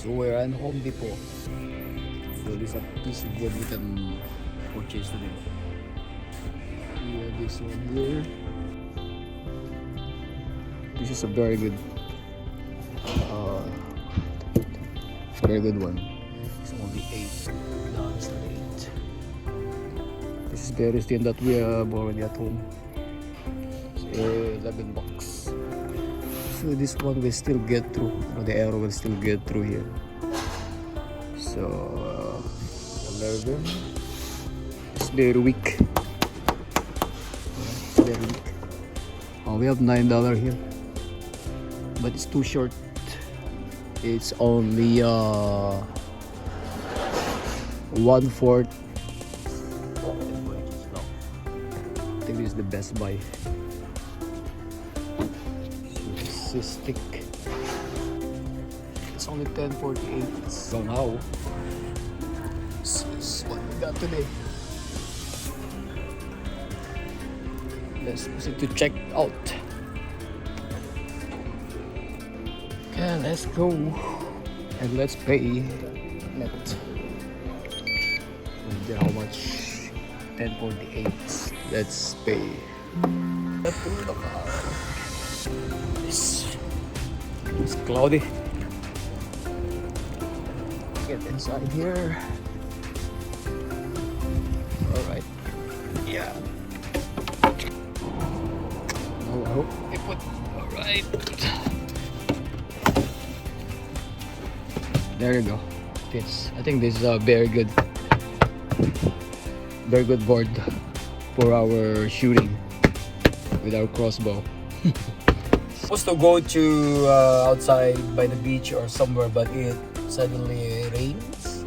So we're at Home Depot. So this is a piece of wood we can purchase today. We have this one here. This is a very good one. It's only $8, not 8. This is very thin that we have already at home. It's $11. So this one will still get through. The arrow will still get through here. So 11. It's very weak. It's very weak. Oh, we have $9 here, but it's too short. It's only 1/4. I think this is the best buy. This is thick. It's only 10.48. So now, this is what we got today. Let's proceed to check out. Okay, let's go and let's pay net. Wonder how much? 10.48. Let's pay. Let's pull the car. It's cloudy. Get inside here. Alright. Yeah. Oh, I hope it put. Alright. There you go. I think this is a very good board for our shooting with our crossbow. Supposed to go to outside by the beach or somewhere, but it suddenly rains.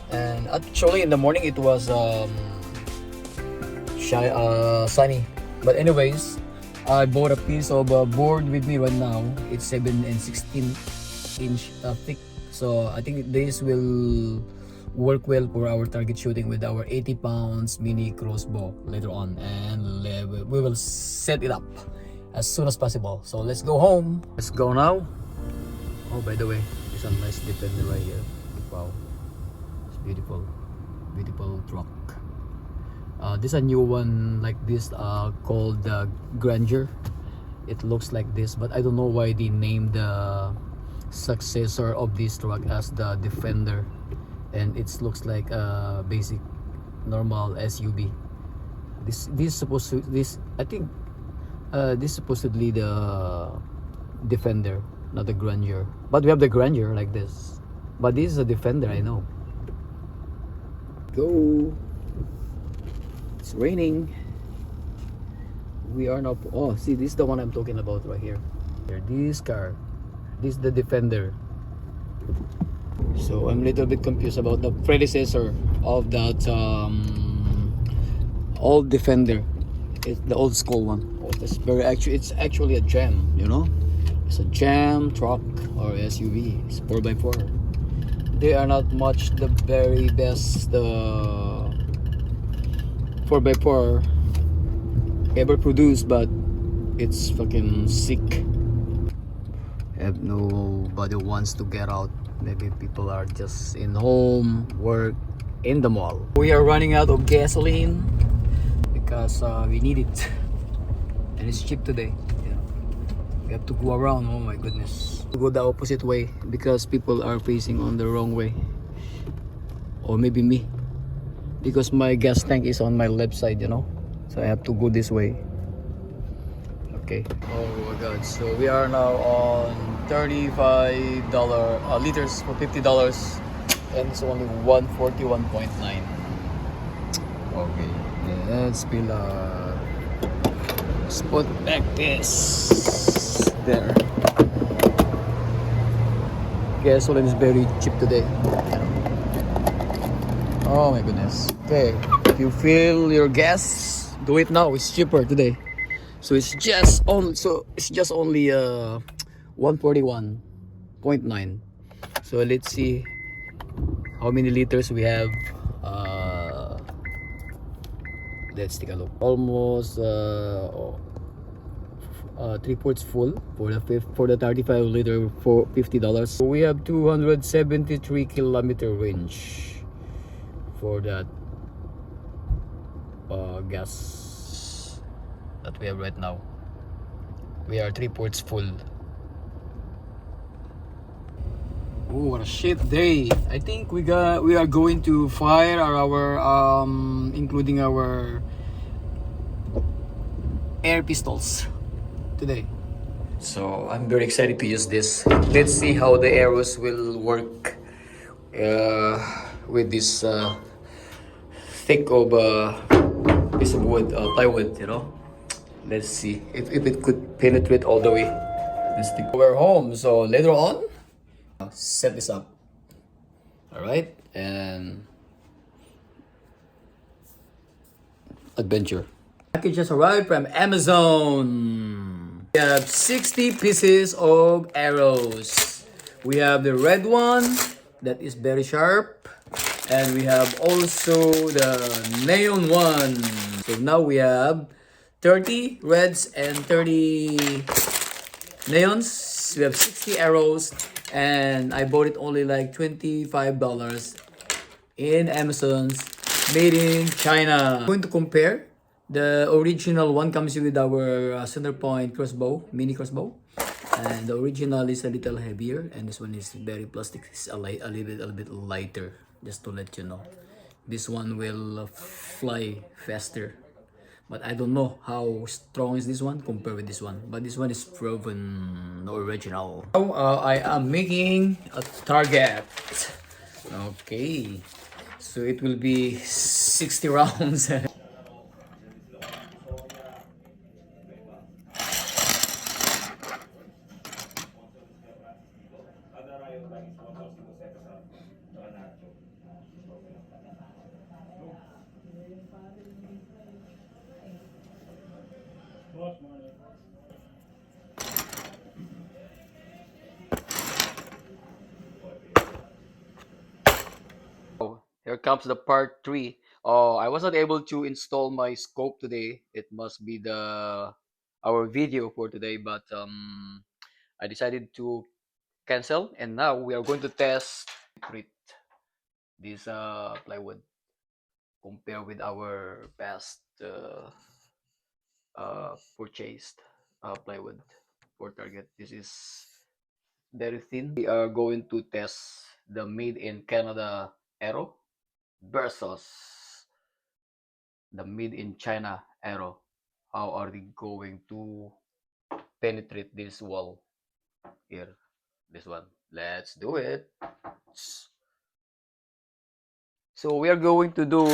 And actually in the morning it was sunny. But anyways, I bought a piece of board with me right now. It's 7 and 16 inch thick. So I think this will work well for our target shooting with our 80 pounds mini crossbow later on, and we will set it up as soon as possible. So let's go home. Let's go now. Oh, by the way, it's a nice defender right here. Wow, it's beautiful, beautiful truck. This is a new one like this called Grandeur. It looks like this, but I don't know why they named the successor of this truck as the Defender, and it looks like a basic normal SUV. This supposedly the Defender, not the Grandeur. But we have the Grandeur like this, but this is a Defender, I know. Go. It's raining. We are now. Oh, see, this is the one I'm talking about right here. This car. This is the Defender. So I'm a little bit confused about the predecessor of that old Defender. It's the old school one. Oh, it's actually a Jam, you know? It's a Jam truck or SUV. It's 4x4. They are not much the very best 4x4 ever produced, but it's fucking sick. If nobody wants to get out, maybe people are just in home, work, in the mall. We are running out of gasoline because we need it, and it's cheap today. We have to go around. Oh my goodness, to go the opposite way because people are facing on the wrong way, or maybe me, because my gas tank is on my left side, you know, so I have to go this way. Okay. Oh my god, so we are now on $35 liters for $50, and it's only 141.9. Okay, let's put back this there. Gasoline is very cheap today. Oh my goodness. Okay, if you fill your gas, do it now. It's cheaper today. So it's just only 141.9. So let's see how many liters we have. Let's take a look. Almost three ports full for the for the 35 liter for $50. So we have 273-kilometer range for that gas that we have right now. We are three ports full. Oh, what a shit day! I think we are going to fire our including our air pistols today. So I'm very excited to use this. Let's see how the arrows will work with this thick of piece of wood, plywood, you know. Let's see if it could penetrate all the way. This thing. We're home, so later on, set this up. All right, and adventure. Package just arrived from Amazon. We have 60 pieces of arrows. We have the red one that is very sharp, and we have also the neon one. So now we have 30 reds and 30 neons. We have 60 arrows, and I bought it only like $25 in Amazon's made in China. I'm going to compare. The original one comes with our center point crossbow, mini crossbow, and the original is a little heavier, and this one is very plastic. It's a little bit lighter. Just to let you know, this one will fly faster, but I don't know how strong is this one compared with this one. But this one is proven original. Now I am making a target. Okay, so it will be 60 rounds. Oh, here comes the part three. Oh, I wasn't able to install my scope today. It must be the our video for today, but I decided to cancel, and now we are going to test this plywood compare with our past purchased plywood for Target. This is very thin. We are going to test the made in Canada arrow versus the made in China arrow. How are they going to penetrate this wall here? This one. Let's do it. So we are going to do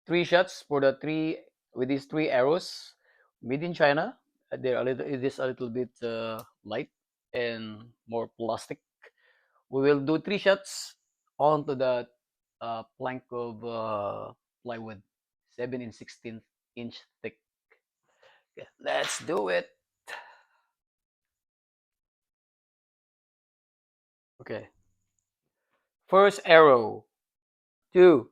three shots for the three with these three arrows made in China. They're a little, it is a little bit light and more plastic. We will do three shots onto the plank of plywood, 7 and 16 inch thick. Okay, let's do it. Okay, first arrow, two.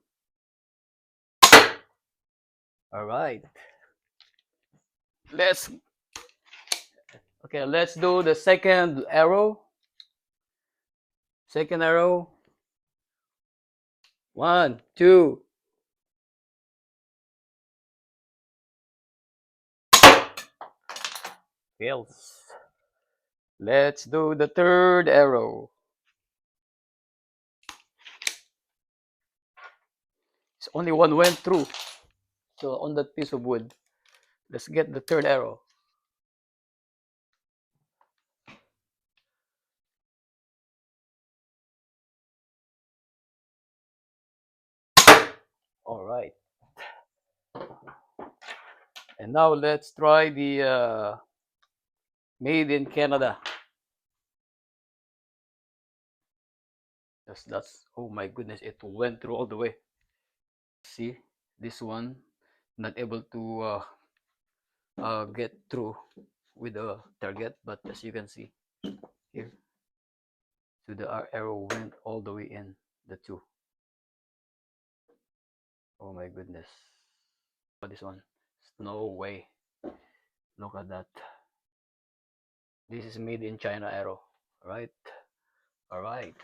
All right, let's okay. Let's do the second arrow. Second arrow, one, two. Fails. Let's do the third arrow. It's only one went through. So on that piece of wood, let's get the third arrow. All right. And now let's try the made in Canada. That's oh my goodness, it went through all the way. See, this one not able to get through with the target, but as you can see here, so the arrow went all the way in the two. Oh my goodness. Oh, this one. No way. Look at that. This is made in China arrow. Right. All right.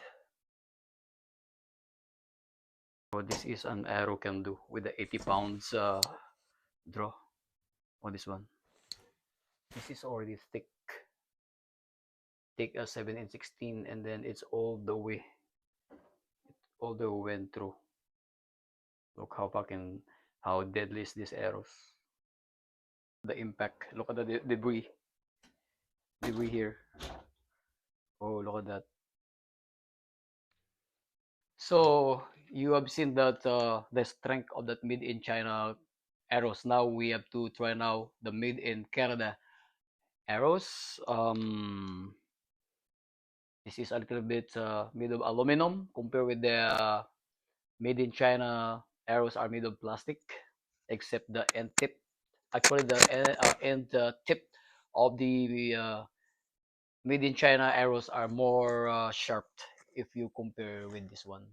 So this is an arrow can do with the 80 pounds draw on this one. This is already thick. Take a 7 and 16 and then it's all the way went through. Look how fucking how deadly is these arrows. The impact. Look at the debris here. Oh, look at that. So you have seen that the strength of that made in China arrows. Now we have to try now the made in Canada arrows. This is a little bit made of aluminum compared with the made in China arrows are made of plastic, except the end tip. Actually, the end tip of the made in China arrows are more sharp if you compare with this one.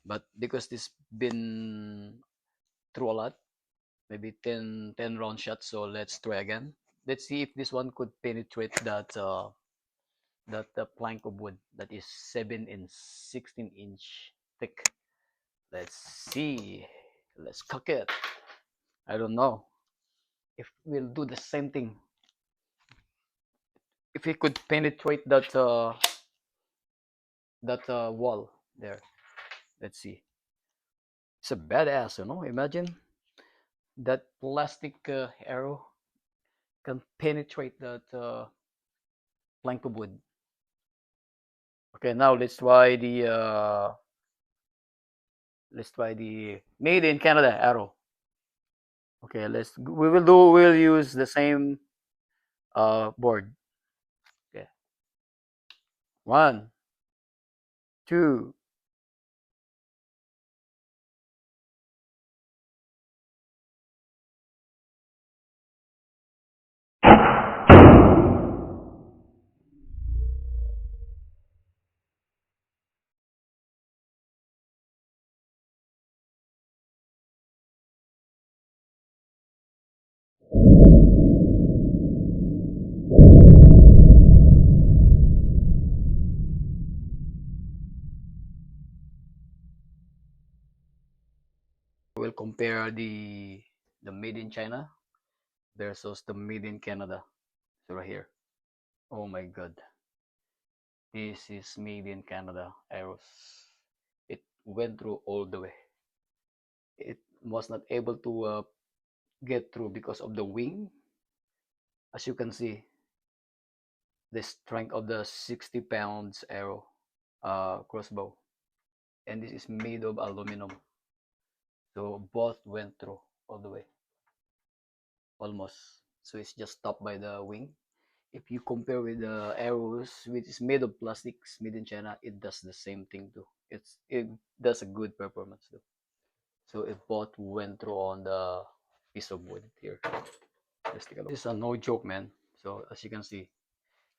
But because this been through a lot, maybe 10 round shots. So let's try again. Let's see if this one could penetrate that plank of wood that is 7 and 16-inch thick. Let's see. Let's cook it. I don't know if we'll do the same thing. If we could penetrate that wall there. Let's see. It's a badass, you know. Imagine that plastic arrow can penetrate that plank of wood. Okay, now let's try the made in Canada arrow. Okay, we'll use the same board. Okay. One, two. We'll compare the made in China versus the made in Canada. So right here. Oh my god. This is made in Canada arrows. It went through all the way. It was not able to get through because of the wing. As you can see, the strength of the 60 pounds arrow crossbow. And this is made of aluminum. So both went through all the way. Almost. So it's just stopped by the wing. If you compare with the arrows, which is made of plastics, made in China, it does the same thing too. It does a good performance too. So it both went through on the piece of wood here. Let's take a look. This is a no joke, man. So as you can see,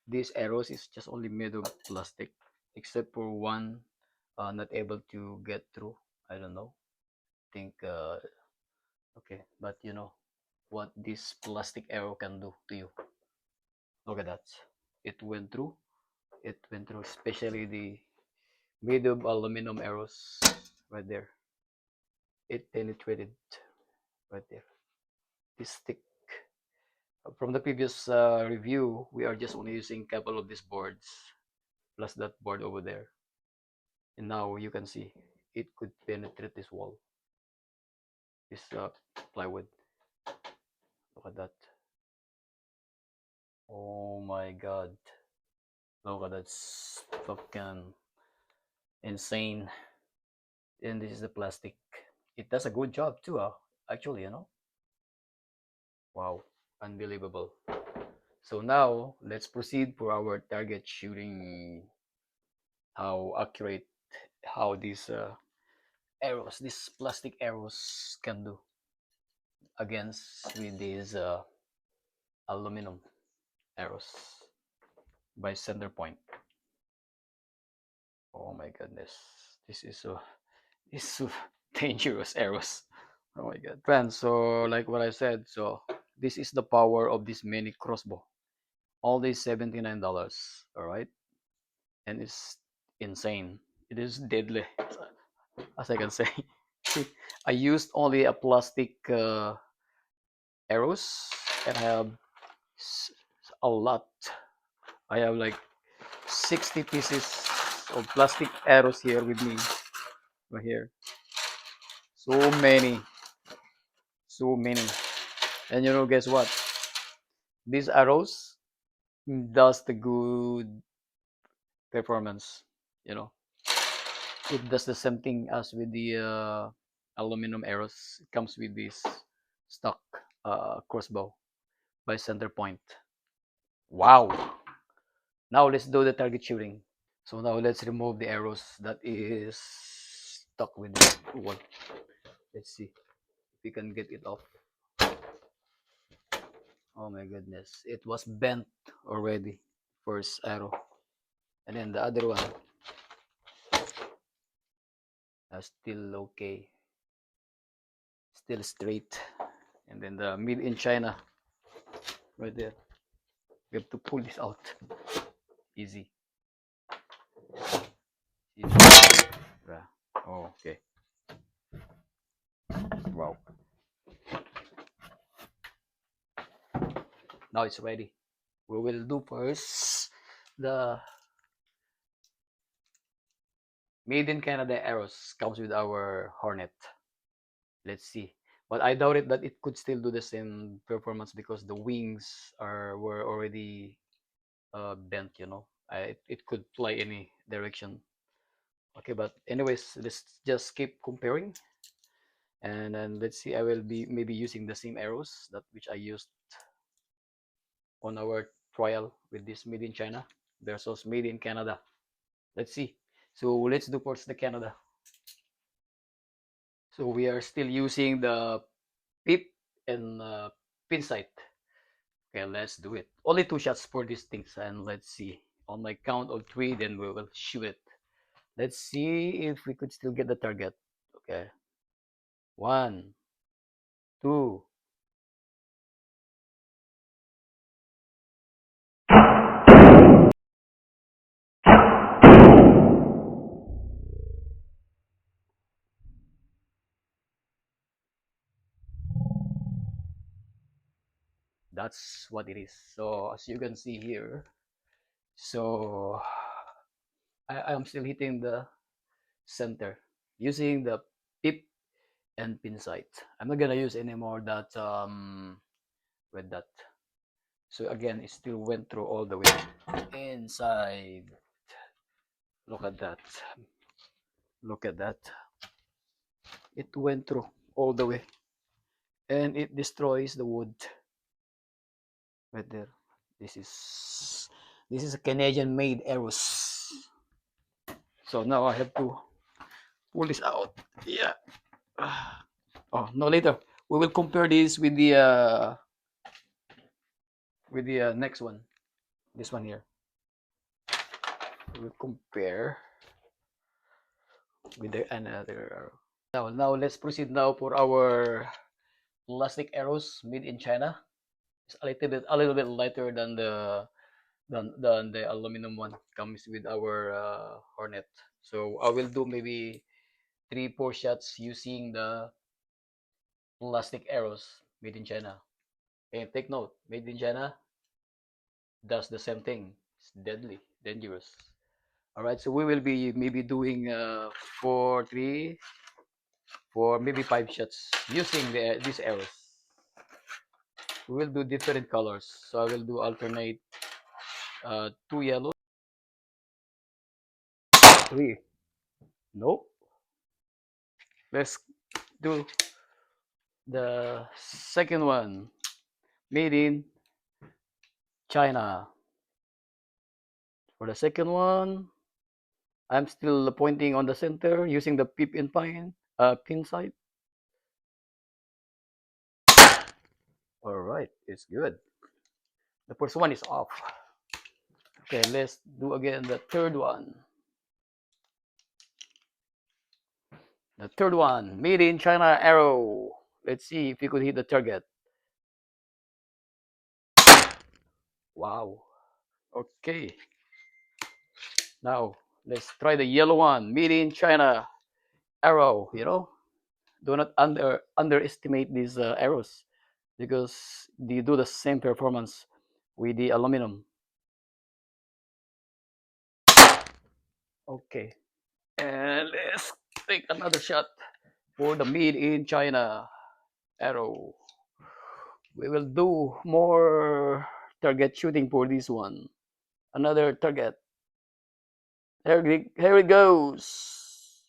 these arrows is just only made of plastic, except for one not able to get through. I don't know. Think okay, but you know what this plastic arrow can do to you. Look at that. It went through. It went through, especially the made of aluminum arrows right there. It penetrated right there. This thick. From the previous review, we are just only using a couple of these boards plus that board over there. And now you can see it could penetrate this wall, this plywood. Look at that. Oh my god. Look at that. It's fucking insane. And this is the plastic. It does a good job too, actually, you know. Wow, unbelievable. So now let's proceed for our target shooting. How accurate, how these arrows, these plastic arrows can do against with these aluminum arrows by center point. Oh my goodness, this is so this is so dangerous arrows. Oh my god, friends. So like what I said, so this is the power of this mini crossbow. Only $79. All right, and it's insane. It is deadly, as I can say. I used only a plastic arrows, and I have a lot. I have like 60 pieces of plastic arrows here with me, right here. So many, so many. And guess what? These arrows does the good performance. You know, it does the same thing as with the aluminum arrows. It comes with this stock crossbow by center point. Wow! Now let's do the target shooting. So now let's remove the arrows that is stuck with the wall. Let's see if we can get it off. Oh my goodness, it was bent already. First arrow, and then the other one still okay, still straight. And then the made in China right there. We have to pull this out. Easy. Easy. Yeah. Oh, okay. Wow. Now it's ready. We will do first the made in Canada arrows comes with our Hornet. Let's see. But I doubt it that it could still do the same performance because the wings were already bent. It could fly any direction. Okay, but anyways, let's just keep comparing, and then let's see. I will be maybe using the same arrows that which I used on our trial with this made in China versus made in Canada. Let's see. So let's do first the Canada. So we are still using the pip and pin sight. Okay, let's do it. Only two shots for these things, and let's see. On my count of three, then we will shoot it. Let's see if we could still get the target. Okay. One, two. That's what it is. So as you can see here, so I am still hitting the center using the pip and pin sight. I'm not gonna use anymore that with that. So again, it still went through all the way inside. Look at that. Look at that. It went through all the way, and it destroys the wood right there. This is this is a Canadian made arrows. So now I have to pull this out. Yeah. Oh no, later we will compare this with the next one. This one here. We will compare with the another arrow. Now let's proceed now for our plastic arrows made in China. It's a little bit lighter than the aluminum one. Comes with our Hornet. So I will do maybe 3-4 shots using the plastic arrows made in China. And take note, made in China does the same thing. It's deadly, dangerous. All right, so we will be maybe doing 4, 3, 4, maybe 5 shots using these arrows. We will do different colors. So I will do alternate 2 yellow, 3. Nope. Let's do the second one. Made in China. For the second one, I'm still pointing on the center using the pip and pin sight. All right, it's good. The first one is off. Okay, let's do again the third one. The third one, made in China arrow. Let's see if you could hit the target. Wow. Okay, now let's try the yellow one. Made in China arrow. Do not underestimate these arrows because they do the same performance with the aluminum. Okay, and let's take another shot for the made in China arrow. We will do more target shooting for this one. Another target. Here it goes.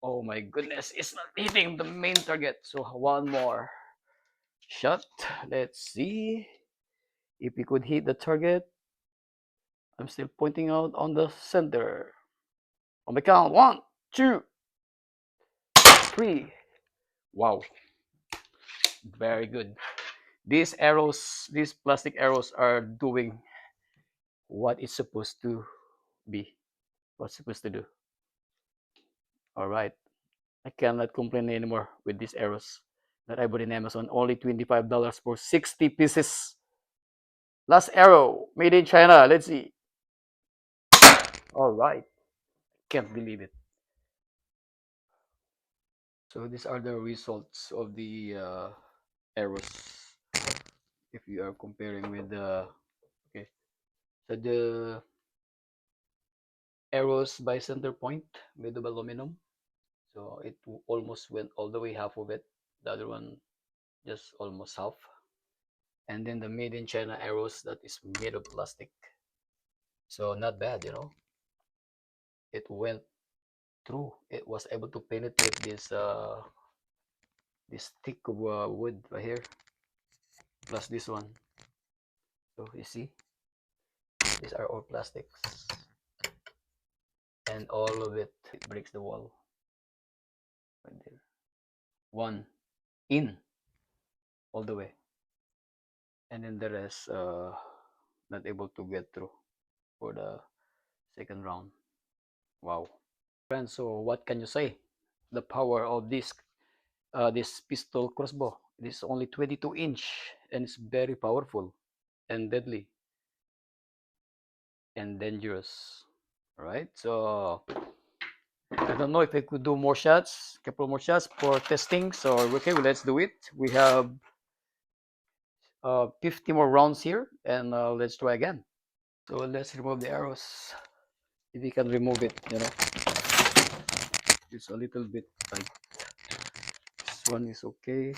Oh my goodness, it's not hitting the main target. So one more shot. Let's see if we could hit the target. I'm still pointing out on the center. On the count. One, two, three. Wow, very good. These arrows, these plastic arrows are doing what it's supposed to be. What's supposed to do. All right. I cannot complain anymore with these arrows that I bought in Amazon. Only $25 for 60 pieces. Last arrow, made in China. Let's see. All right. Can't believe it. So these are the results of the arrows. If you are comparing with the okay, so the arrows by center point made of aluminum. So it almost went all the way half of it. The other one just almost half. And then the made in China arrows that is made of plastic. So not bad. It went through. It was able to penetrate this thick of wood right here, plus this one. So you see, these are all plastics, and all of it breaks the wall right there. One in all the way, and then the rest not able to get through for the second round. Wow, friends. So what can you say? The power of this pistol crossbow. It is only 22-inch and it's very powerful and deadly and dangerous. All right. So I don't know if I could do more shots, couple more shots for testing. So okay, well, let's do it. We have 50 more rounds here, and let's try again. So let's remove the arrows. If we can remove it, it's a little bit tight. This one is okay.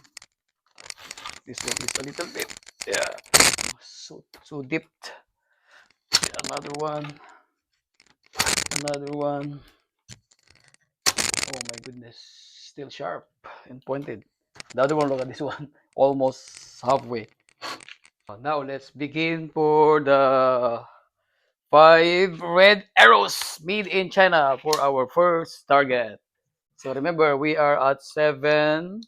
This one is a little bit, yeah, so deep. Another one, another one. Oh my goodness, still sharp and pointed. The other one, look at this one, almost halfway. Now let's begin for the 5 red arrows made in China for our first target. So remember, we are at 7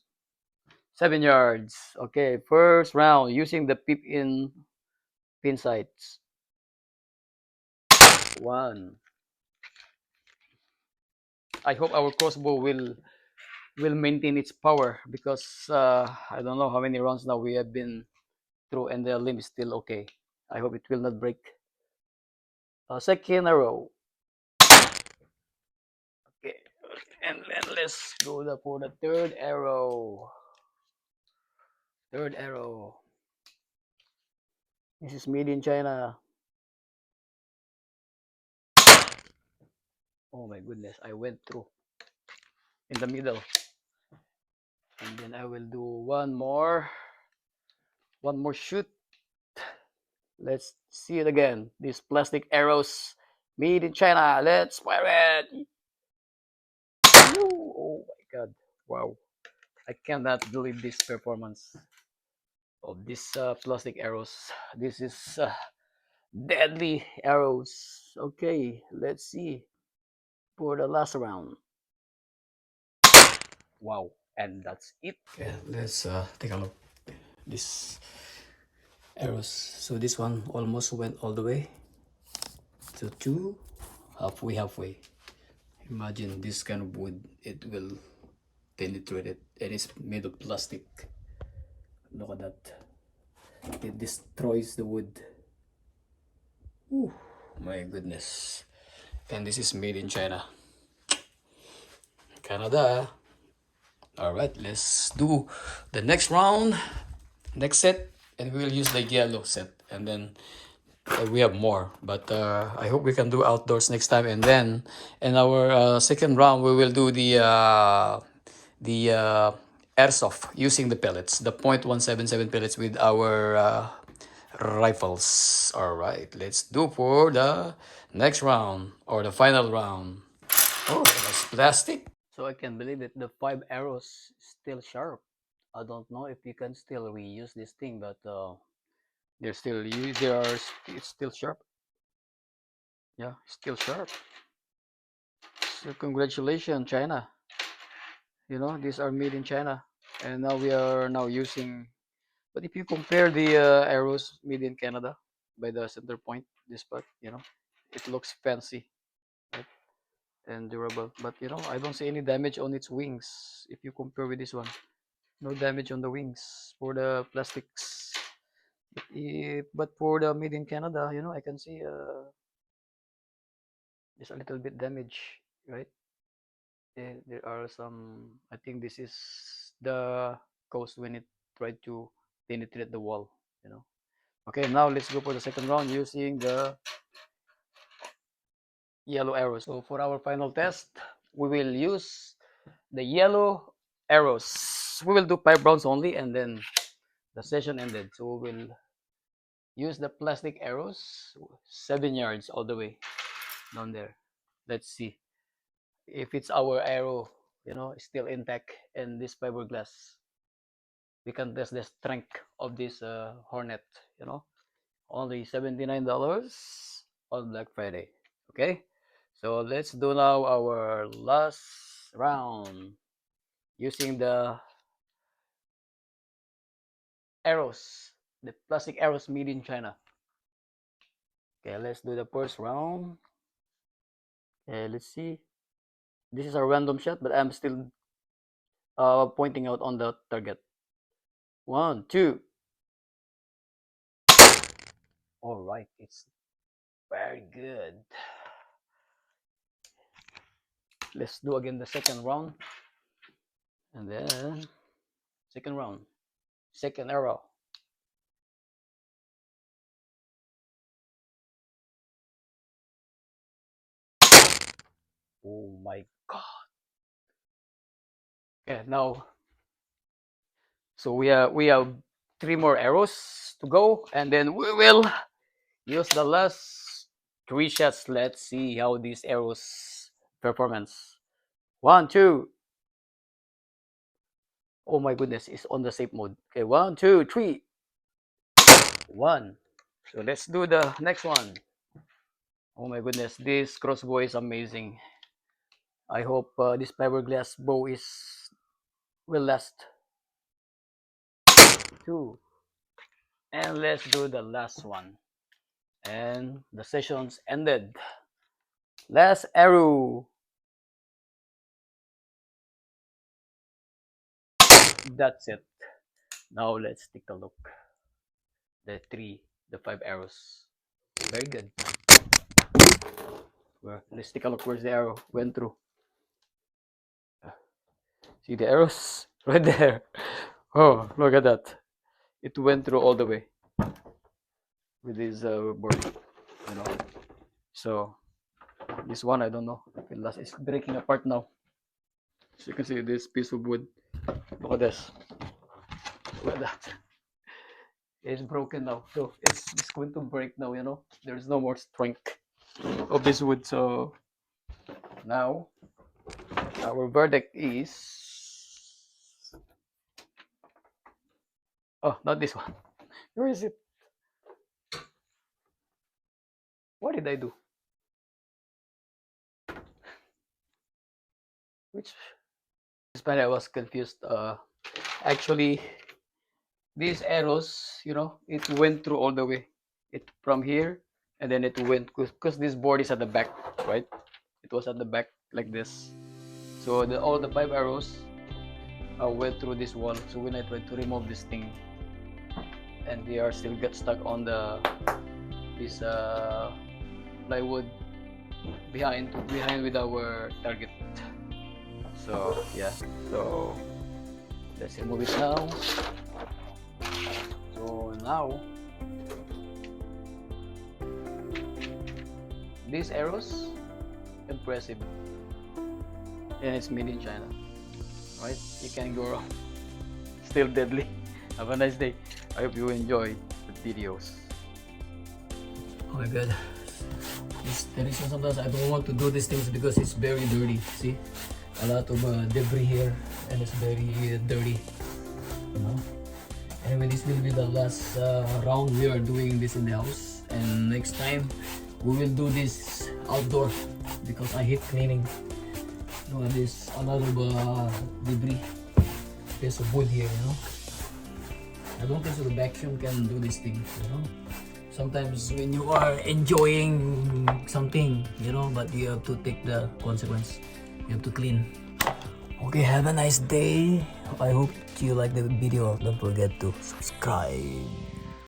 yards. Okay, first round using the pin sights. One. I hope our crossbow will maintain its power because I don't know how many rounds now we have been through and the limb is still okay. I hope it will not break. Second arrow. Okay, and then let's go for the third arrow. Third arrow. This is made in China. Oh my goodness, I went through in the middle. And then I will do one more shoot. Let's see it again. These plastic arrows made in China. Let's fire it. Oh my god. Wow. I cannot believe this performance of these plastic arrows. This is deadly arrows. Okay, let's see for the last round. Wow, and that's it. Okay, let's take a look. This arrows. So this one almost went all the way. So two, halfway. Imagine this kind of wood. It will penetrate it. It is made of plastic. Look at that. It destroys the wood. Ooh, my goodness. And this is made in China. Canada. All right, let's do the next round, next set, and we'll use the yellow set. And then we have more, but I hope we can do outdoors next time. And then in our second round, we will do the airsoft using the pellets, the .177 pellets with our rifles. All right, let's do for the next round or the final round. Oh, that's plastic. So I can believe it. The 5 arrows still sharp. I don't know if you can still reuse this thing, but they're still it's still sharp. Yeah, still sharp. So congratulations, China. You know, these are made in China, and now we are now using. But if you compare the arrows made in Canada by the center point, this part, you know, it looks fancy, right? And durable. But you know, I don't see any damage on its wings if you compare with this one. No damage on the wings for the plastics. But for the made in Canada, you know, I can see there's a little bit damage, right? There are some. I think this is the coast when it tried to penetrate the wall. You know. Okay, now let's go for the second round using the yellow arrows. So for our final test, we will use the yellow arrows. We will do 5 rounds only, and then the session ended. So we will use the plastic arrows, 7 yards all the way down there. Let's see if it's our arrow, you know, still intact in this fiberglass. We can test the strength of this Hornet, you know. Only $79 on Black Friday. Okay, so let's do now our last round using the arrows, the plastic arrows made in China. Okay, let's do the first round. Okay, let's see. This is a random shot, but I'm still pointing out on the target. One, two. All right, it's very good. Let's do again the second round, and then second round, second arrow. Oh my god. Okay, now so we have 3 more arrows to go, and then we will use the last 3 shots. Let's see how these arrows performance. One, two. Oh my goodness, it's on the safe mode. Okay, one, two, three. One. So let's do the next one. Oh my goodness, this crossbow is amazing. I hope this fiberglass bow is will last. Two. And let's do the last one. And the session's ended. Last arrow. That's it. Now let's take a look. The 5 arrows. Very good. Let's take a look where's the arrow went through. See the arrows? Right there. Oh, look at that. It went through all the way with this board, you know. So this one, I don't know. It's breaking apart now. So you can see this piece of wood. Look at this. Look at that. It's broken now. So it's going to break now, you know. There's no more strength of this wood. So now our verdict is, oh, not this one. Where is it? What did I do? Which this time I was confused. Actually, these arrows, you know, it went through all the way. It from here, and then it went because this board is at the back, right? It was at the back like this. So all the 5 arrows went through this wall. So when I tried to remove this thing, and they are still get stuck on the this plywood behind with our target. So yeah, so let's remove it now. So now these arrows, impressive, and it's made in China, right? You can go wrong. Still deadly. Have a nice day. I hope you enjoy the videos. Oh my god. The reason sometimes I don't want to do these things because it's very dirty. See? A lot of debris here and it's very dirty. You know? Anyway, this will be the last round we are doing this in the house. And next time, we will do this outdoor because I hate cleaning. You know, there's a lot of debris. There's a wood here, you know. I don't think so the vacuum can do this thing, you know. Sometimes when you are enjoying something, you know, but you have to take the consequence. You have to clean. Okay, have a nice day. I hope you like the video. Don't forget to subscribe.